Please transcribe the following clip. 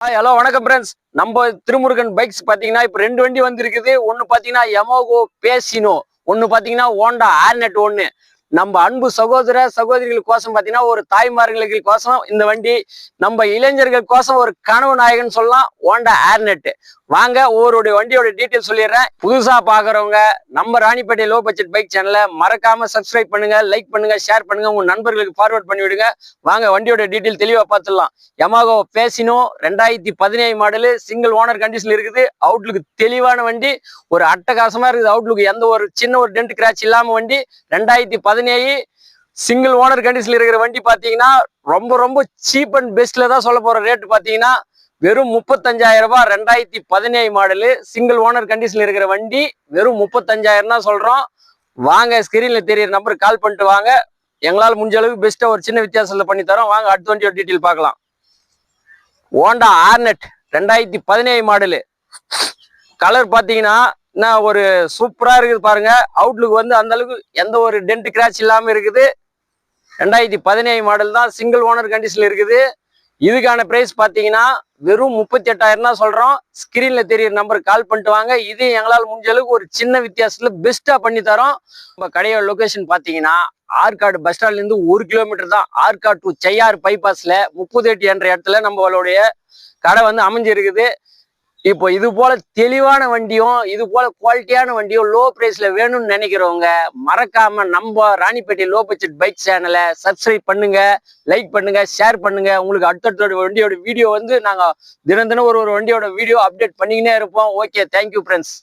Hello வணக்கம் friends. நம்ம Thirumurugan bikes பாத்தீங்கன்னா இப்ப 2 வண்டி வந்திருக்குது. ஒன்னு பாத்தீங்கன்னா யமோகோ பேசினோ, ஒன்னு பாத்தீங்கன்னா ஹோண்டா ஆர்னெட். ஒன்னு நம்ம அன்பு சகோதர சகோதரிகள் கோசம் பாத்தீங்கன்னா ஒரு தாய்மார்களுக்கு கோசம் இந்த வண்டி, நம்ம இளைஞர்கள் கோசம் ஒரு கனவு நாயகன் சொல்லலாம். Honda Arnett. வாங்க ஒவ்வொருடைய வண்டியோட டீட்டெயில் சொல்லிடுறேன். புதுசா பாக்குறவங்க நம்ம ராணிப்பேட்டை லோ பட்ஜெட் பைக் சேனலை மறக்காம சப்ஸ்கிரைப் பண்ணுங்க, லைக் பண்ணுங்க, ஷேர் பண்ணுங்க, உங்க நண்பர்களுக்கு ஃபார்வர்ட் பண்ணி விடுங்க. வாங்க வண்டியோட டீட்டெயில் தெளிவா பார்த்துடலாம். Yamaha Fascino 2017 model, single owner condition இருக்குது. அவுட்லுக் தெளிவான வண்டி, ஒரு அட்டகாசமா இருக்குது. அவுட்லுக் எந்த ஒரு சின்ன ஒரு டென்ட் கிராச் இல்லாம வண்டி. 2017 சிங்கிள் ஓனர் கண்டிஷன்ல இருக்கிற வண்டி பாத்தீங்கன்னா ரொம்ப ரொம்ப சீப் அண்ட் பெஸ்ட்ல தான் சொல்ல போற. ரேட் பாத்தீங்கன்னா வெறும் 35,000 ரூபாய். 2017 மாடலு சிங்கிள் ஓனர் கண்டிஷன்ல இருக்கிற வண்டி வெறும் 35,000 தான் சொல்றோம். வாங்க ஸ்கிரீன்ல தெரியுற நம்பருக்கு கால் பண்ணிட்டு வாங்க. எங்களால் முடிஞ்ச அளவுக்கு பெஸ்ட்டா ஒரு சின்ன வித்தியாசத்துல பண்ணி தரோம். வாங்க அடுத்த வண்டியோட டீட்டெயில் பார்க்கலாம். Honda Arnett 2017 model. கலர் பாத்தீங்கன்னா ஒரு சூப்பரா இருக்குது பாருங்க. அவுட்லுக் வந்து அந்த அளவுக்கு எந்த ஒரு டென்ட் கிராச் இல்லாம இருக்குது. 2017 மாடல் தான், சிங்கிள் ஓனர் கண்டிஷன்ல இருக்குது. இதுக்கான பிரைஸ் பாத்தீங்கன்னா வெறும் 38,000 தான் சொல்றோம். ஸ்கிரீன்ல தெரியுற நம்பருக்கு கால் பண்ணிட்டு வாங்க. இது எங்களால் முடிஞ்ச அளவுக்கு ஒரு சின்ன வித்தியாசத்துல பெஸ்டா பண்ணி தரோம். நம்ம கடையோட லொகேஷன் பாத்தீங்கன்னா ஆற்காடு பஸ் ஸ்டாண்ட்ல இருந்து 1 கிலோமீட்டர் தான். ஆற்காடு டு செய்யாறு பைபாஸ்ல 38 என்ற இடத்துல நம்மளுடைய கடை வந்து அமைஞ்சிருக்குது. இப்போ இது போல தெளிவான வண்டியும் இது போல குவாலிட்டியான வண்டியும் லோ பிரைஸ்ல வேணும்னு நினைக்கிறவங்க மறக்காம நம்ம ராணிப்பேட்டை லோ பட்ஜெட் பைக் சேனலை சப்ஸ்கிரைப் பண்ணுங்க, லைக் பண்ணுங்க, ஷேர் பண்ணுங்க. உங்களுக்கு அடுத்தடுத்த வண்டியோட வீடியோ வந்து நாங்க தினம் தினம் ஒரு வண்டியோட வீடியோ அப்டேட் பண்ணிக்கினே இருப்போம். Okay, thank you friends.